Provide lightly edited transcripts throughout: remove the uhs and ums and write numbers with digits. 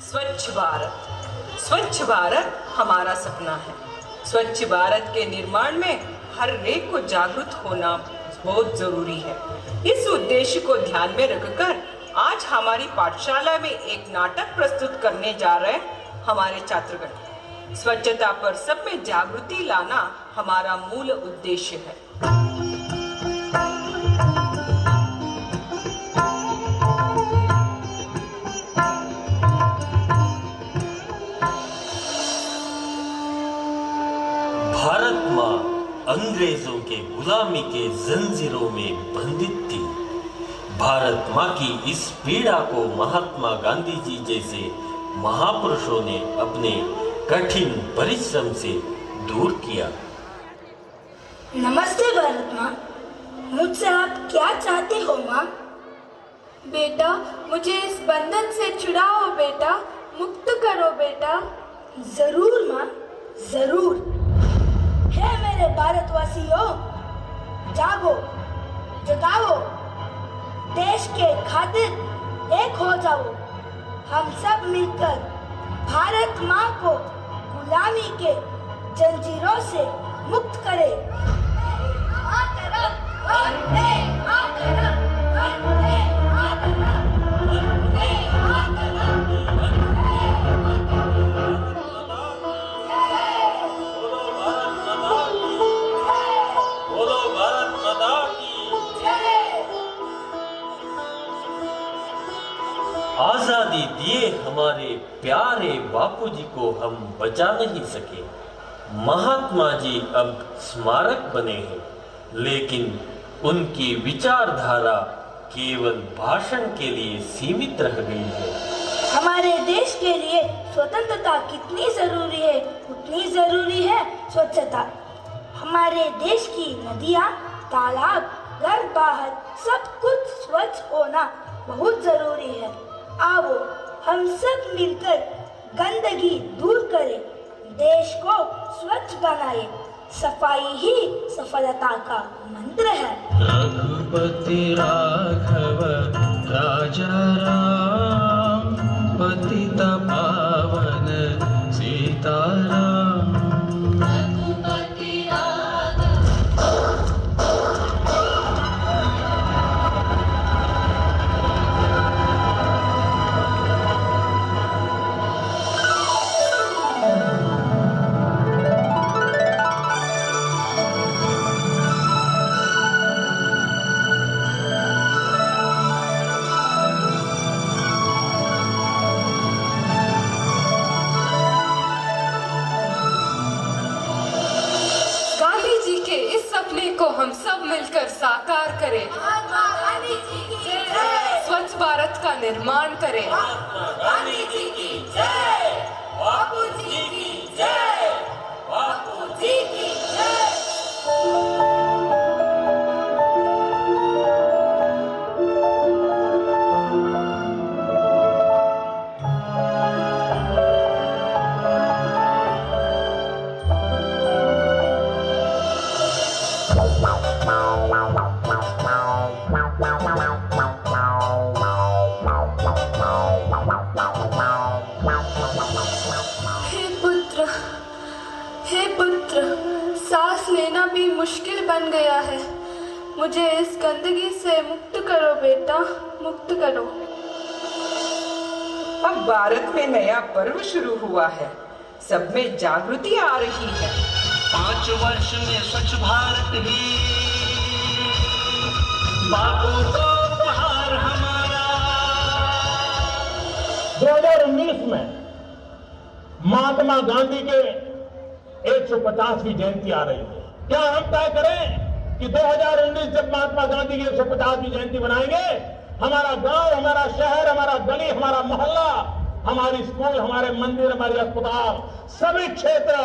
स्वच्छ भारत हमारा सपना है। स्वच्छ भारत के निर्माण में हर एक को जागरूक होना बहुत जरूरी है। इस उद्देश्य को ध्यान में रखकर आज हमारी पाठशाला में एक नाटक प्रस्तुत करने जा रहे हमारे छात्रगण। स्वच्छता पर सब में जागृति लाना हमारा मूल उद्देश्य है। भारत माँ अंग्रेजों के गुलामी के जंजीरों में बंधित थी। भारत माँ की इस पीड़ा को महात्मा गांधी जी जैसे महापुरुषों ने अपने कठिन परिश्रम से दूर किया। नमस्ते भारत माँ, मुझसे आप क्या चाहते हो माँ? बेटा, मुझे इस बंधन से छुड़ाओ बेटा, मुक्त करो बेटा। जरूर माँ, जरूर। हे मेरे भारतवासियों, जागो, जगाओ, देश के खातिर एक हो जाओ। हम सब मिलकर भारत माँ को गुलामी के जंजीरों से मुक्त करें। आजादी दिए हमारे प्यारे बापूजी को हम बचा नहीं सके। महात्मा जी अब स्मारक बने हैं, लेकिन उनकी विचारधारा केवल भाषण के लिए सीमित रह गई है। हमारे देश के लिए स्वतंत्रता कितनी जरूरी है, उतनी जरूरी है स्वच्छता। हमारे देश की नदियाँ, तालाब, घर बाहर सब कुछ स्वच्छ होना बहुत जरूरी है। आओ हम सब मिलकर गंदगी दूर करें, देश को स्वच्छ बनाएं। सफाई ही सफलता का मंत्र है। रघुपति राघव राजा राम, पतित पावन सीताराम। को हम सब मिलकर साकार करें। स्वच्छ भारत का निर्माण करें। हे पुत्र, सांस लेना भी मुश्किल बन गया है। मुझे इस गंदगी से मुक्त करो बेटा, मुक्त करो। अब भारत में नया पर्व शुरू हुआ है, सब में जागृति आ रही है। 5 वर्ष में स्वच्छ भारत ही बापू को उपहार हमारा। 2019 में महात्मा गांधी के 150वीं जयंती आ रही है। क्या हम तय करें कि 2019 जब महात्मा गांधी की 150वीं जयंती बनाएंगे, हमारा गांव, हमारा शहर, हमारा गली, हमारा मोहल्ला, हमारी स्कूल, हमारे मंदिर, हमारे अस्पताल, सभी क्षेत्र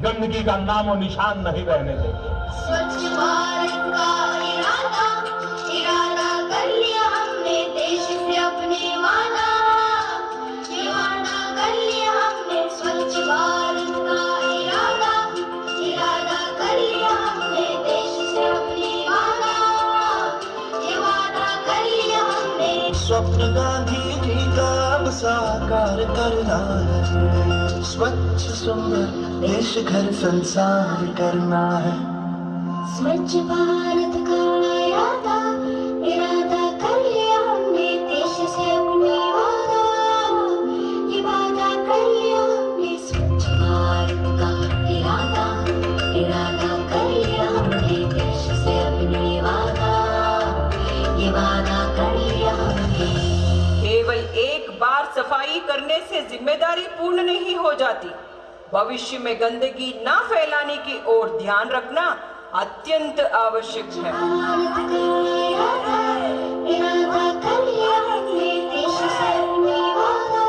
गंदगी का नामो निशान नहीं रहने देंगे। स्वच्छ भारत का इरादा कर लिया हमने, देश से अपने वादा कर लिया हमने। स्वच्छ भारत का इरादा कर लिया हमने, देश से अपने वादा कर लिया हमने। स्वप्न गांधी जी का अब साकार करना है, स्वच्छ सुंदर देश घर संसार करना है। स्वच्छ भारत का इरादा इरादा कर लिया हमने, देश से अपने वादा ये वादा कर लिया हमने। स्वच्छ भारत का इरादा इरादा कर लिया हमने, देश से अपने वादा ये वादा कर लिया हमने। केवल एक बार सफाई करने से जिम्मेदारी पूर्ण नहीं हो जाती। भविष्य में गंदगी ना फैलाने की ओर ध्यान रखना अत्यंत आवश्यक है। भारत का इरादा इरादा कर लिया हमने, देश से अपने वादा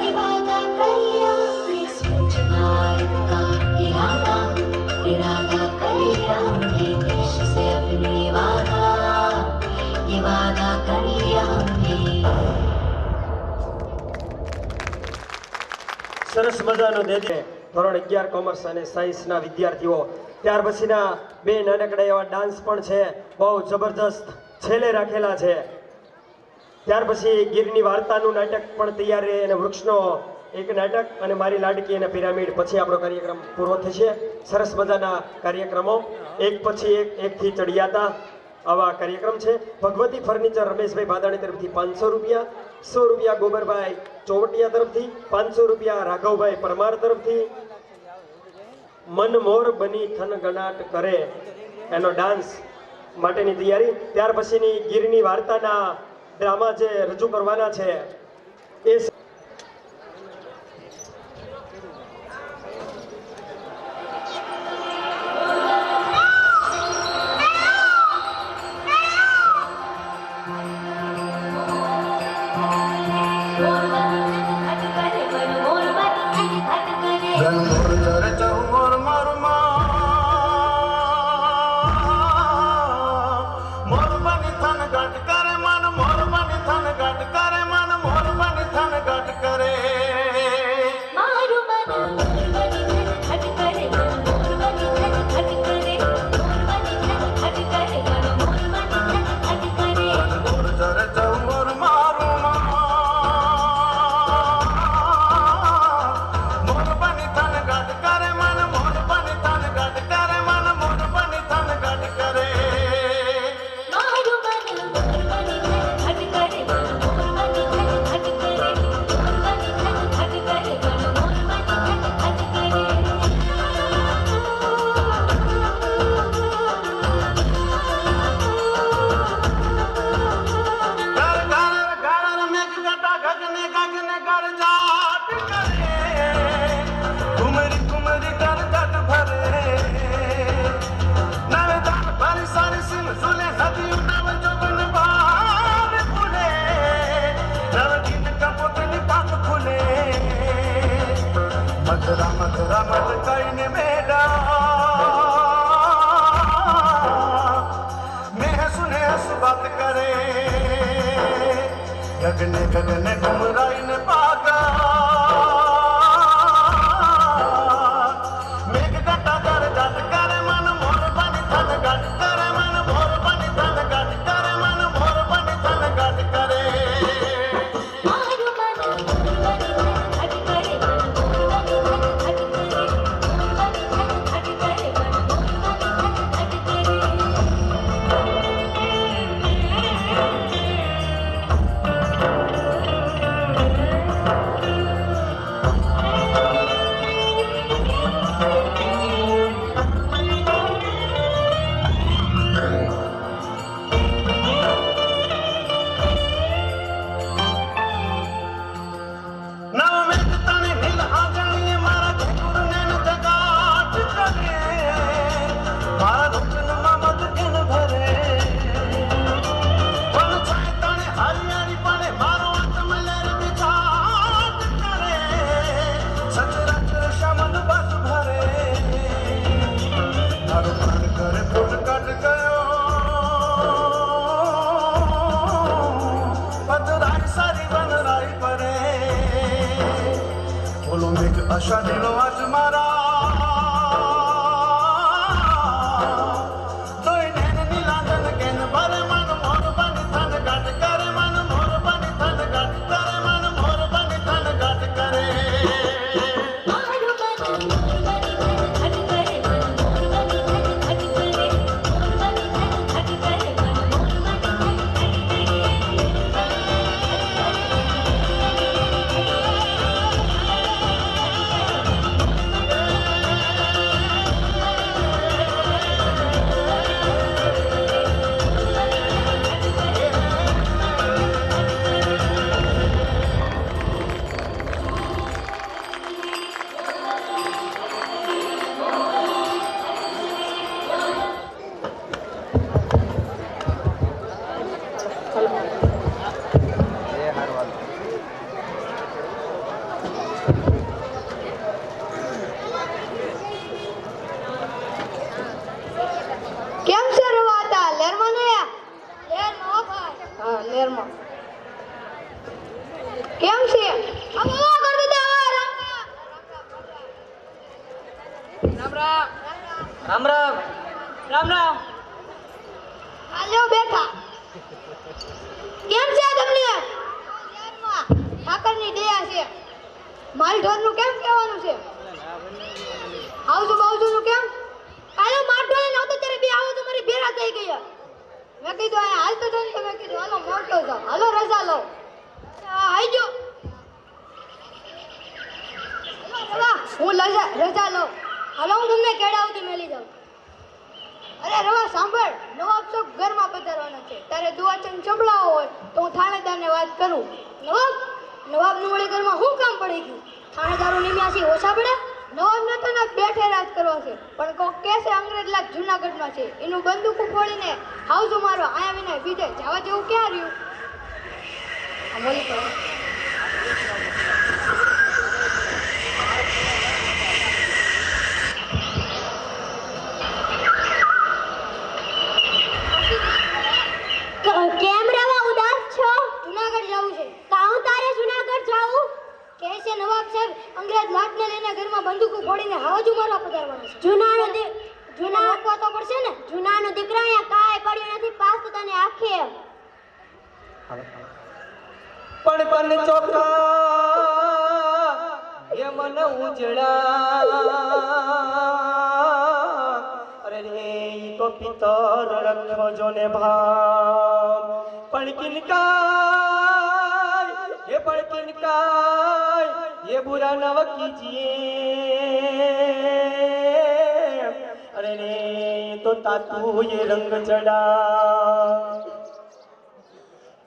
ये वादा कर लिया हमने। स्वच्छ भारत का इरादा इरादा कर लिया हमने, देश से अपने वादा ये वादा कर लिया हमने। સરસ મજાનો દેજે ધોરણ 11 કોમર્સ અને સાયન્સના વિદ્યાર્થીઓ। ત્યાર પછીના બે નાનકડા એવા ડાન્સ પણ છે, બહુ જબરજસ્ત છેલ્લે રાખેલા છે। ત્યાર પછી ગીરની વાર્તાનું નાટક પણ તૈયાર છે અને વૃક્ષનો એક નાટક અને મારી લાડકી અને પિરામિડ પછી આપણો કાર્યક્રમ પૂરો થશે। સરસ મજાના કાર્યક્રમો એક પછી એકથી ચડિયાતા આવા કાર્યક્રમ છે। ભગવતી ફર્નિચર રમેશભાઈ ભાદાણી તરફથી 500 રૂપિયા, 100 રૂપિયા ગોબરભાઈ ચોવટિયા તરફથી, 500 રૂપિયા રાઘવભાઈ પરમાર તરફથી। મન મોર બની થન ગણાટ કરે એનો ડાન્સ માટેની તૈયારી। ત્યાર પછીની ગીરની વાર્તાના ડ્રામા જે રજૂ કરવાના છે એ गगने गगने घुमराई ने पागा मेघ गटा कर जट करे मन मोर बनी थन गट करे मन मोर बनी थन गट करे मन मोर बनी थन गट करे आशा दिलो आज मारा तो नैन नीलांजन केन भरे मन मोर बनी थन गट करे मन मोर बनी थन गट करे मन કેમ છે આ બાબા કરી દે રામ રામ રામ રામ રામ રામ. હાલ્યો બેઠા કેમ છે તમને ઠાકરની દયા છે માલ ઢોરનું કેમ કહેવાનું છે આવજુ કેમ કાલે માર ઢોરે નહોતો ત્યારે બે આવો તો મારી ભેરા થઈ ગયા મેં કીધું આ હાલ તો થઈને મેં કીધું હાલો મોટો જાઓ હાલો રજા લો આઈજો હું રજા લઉં હાલો હું તમને કેળાવતી મેલી જાઉં અરે રવા સાંભળ નવાબ સાહેબ ઘરમાં પધારવાના છે તારે દુઆચંદ સંભળાવો હોય તો હું થાણેદારને વાત કરું નવાબનું વળી ઘરમાં શું કામ પડી ગયું થાણેદારો નિમ્યાસી ઓછા પડે નવાબને તો ના બેઠે રાજ કરવા છે પણ કોક કે છે અંગ્રેજ લાગ જૂનાગઢમાં છે એનું બંદૂક ફોડીને હાઉસ મારો આયા વિના બીજે જવા જેવું ક્યાં રહ્યું આ બોલી કરો કેમ રવા ઉદાસ છો? જૂનાગઢ જવું છે કાઉ તારે જુનાગઢ જાવું? કે છે નવાબ સાહેબ અંગ્રેજ લાટને લઈને ઘરમાં બંદૂકો ફોડીને હાવજુ મારવા પધારવાના છે જૂના રોકવા તો પડશે ને જૂનાનો દીકરો અહીંયા કાંઈ પડ્યું નથી પાસ તો તને આખે પણ ચોખા એ મન ઉજળા અરે રે ઈ તો પિતર રખો જોને ભાવ પણ કિનકાય એ બુરા નવ કીજીએ અરે રે તો તાતુ એ રંગ ચડા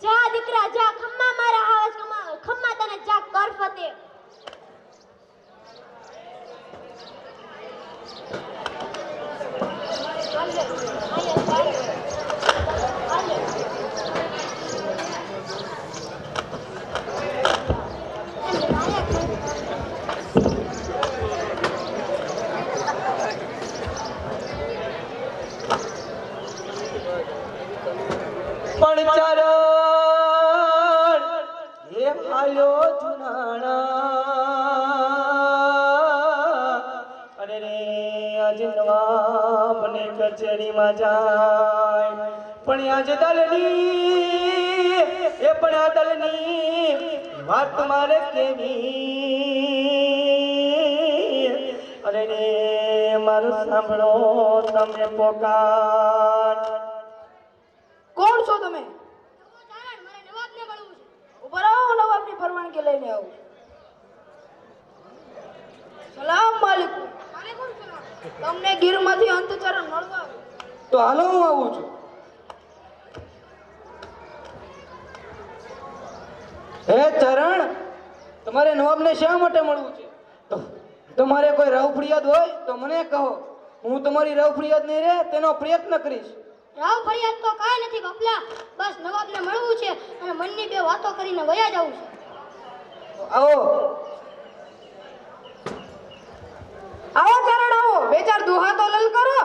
જા દીકરા જા ખમ્મા મારા આવાજ ખમ્મા તને જા કર ફતે પણ ચરણ એ હાલ્યો જુનાણા અરે રે આજ નવાબને કચેરીમાં જાય પણ આજ દલની એ પણ આ દલની વાત મારે કેવી અરે રે મારું સાંભળો તમે પોકાર કોણ છો તમે? મારે નવાબને મળવું છે ઉપર આવો નવાબની પરવાનગી લઈને આવો. સલામ માલિકુમ. વાલેકુમ સલામ તમને ગીરમાંથી અંતચરણ મળવા આવ્યો. તો હાલો હું આવું છું. હે ચરણ તમારે નવાબને શા માટે મળવું છે? તમારે કોઈ રવ ફરિયાદ હોય તો મને કહો, હું તમારી રવ ફરિયાદ નહીં રહે તેનો પ્રયત્ન કરીશ. રાવ ફરિયાદ તો કાંઈ નથી બાપલા બસ નવાબને મળવું છે અને મનની બે વાતો કરીને વયા જવું છે આવો આવો ચરણ આવો, બે ચાર દુહા તો લલકારો.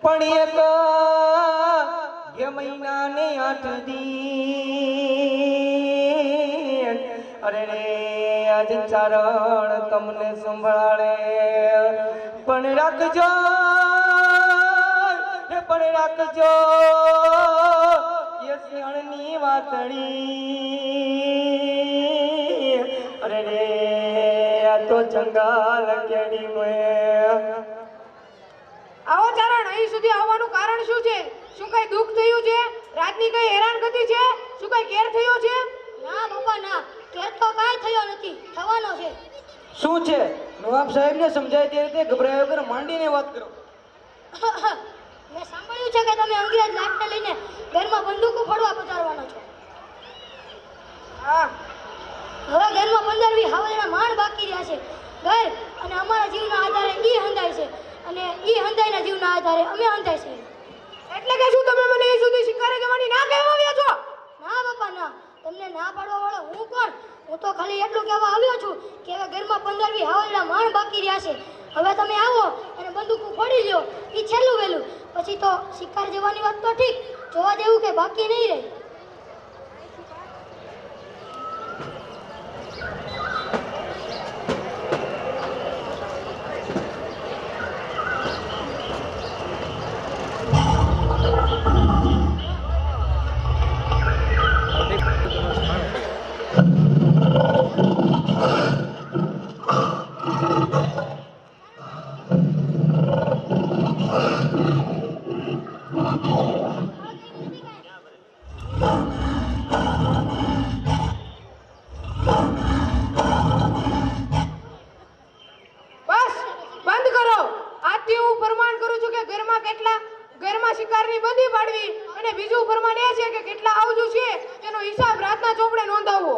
પણ એક એ મહિનાને 8 દી અરે રે આજ ચારણ તમને સંભાળે પણ રાખજો એ સિંહણની વાતણી અરે રે આ તો જંગાલ કેડી મેં આવો ચરણ, અહીં સુધી આવવાનું કારણ શું છે? શું કઈ દુઃખ થયું છે? રાતની કઈ હેરાનગતિ છે? શું કઈ કેર થયો છે? ના બાપા ના કેર તો કાંઈ થયો નથી થવાનો છે શું છે? નવાબ સાહેબને સમજાય તે રીતે ગભરાયા વગર માંડીને વાત કરો. મેં સાંભળ્યું છે કે તમે અંગ્રેજ લાટને લઈને ઘરમાં બંદૂકો ફોડવા પધારવાનો છો હા, હવે ઘરમાં 15-20 હાવજના માણ બાકી રહ્યા છે ઘર અને અમારા જીવના આધારે ઈ હંધાય છે અને ઈ હંધાયના જીવના આધારે અમે હંધાય છે એટલે કે શું તમે મને એ સુધી શિકારે જવાની ના કહેવા આવ્યા છો? ના બાપા ના તમને ના પાડવા વાળો હું કોણ? હું તો ખાલી એટલું કહેવા આવ્યો છું કે હવે ઘરમાં 15-20 હાવજના માણ બાકી રહ્યા છે હવે તમે આવો અને બંદૂકો ફોડી લ્યો ઈ છેલ્લું વહેલું પછી તો શિકાર જવાની વાત તો ઠીક જોવા જેવું કે બાકી નહીં રહે બસ બંધ કરો. આજથી હું ફરમાન કરું છું કે ઘરમાં શિકારની બંધી પાડવી અને બીજું ફરમાન એ છે કે કેટલા આવજુ છે તેનો હિસાબ રાતના ચોપડે નોંધાવવો.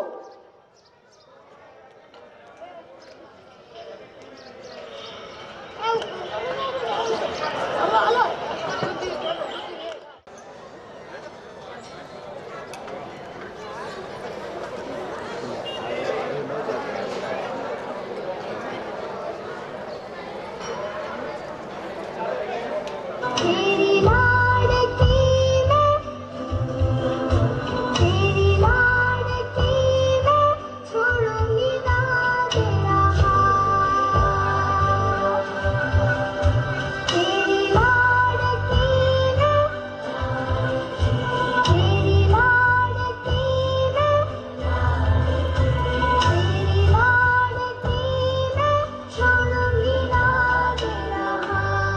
तेरी लाडकी मैं छोड़ूंगी ना तेरा हाथ। तेरी लाडकी मैं छोड़ूंगी ना तेरा हाथ।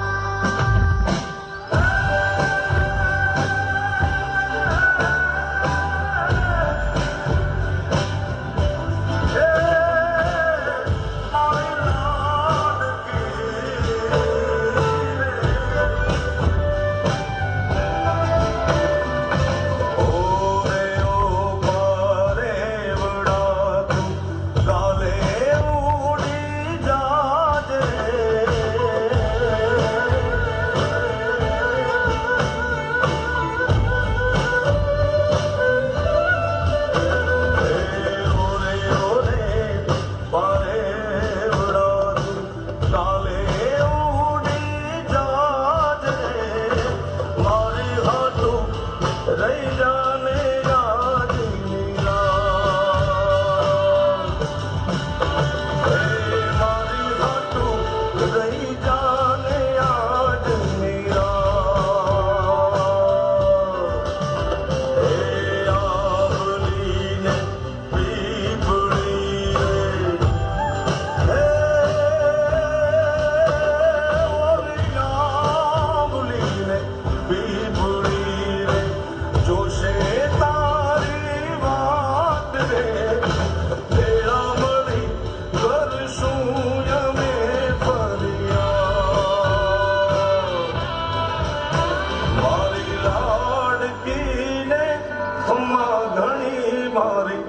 ઘણી મારી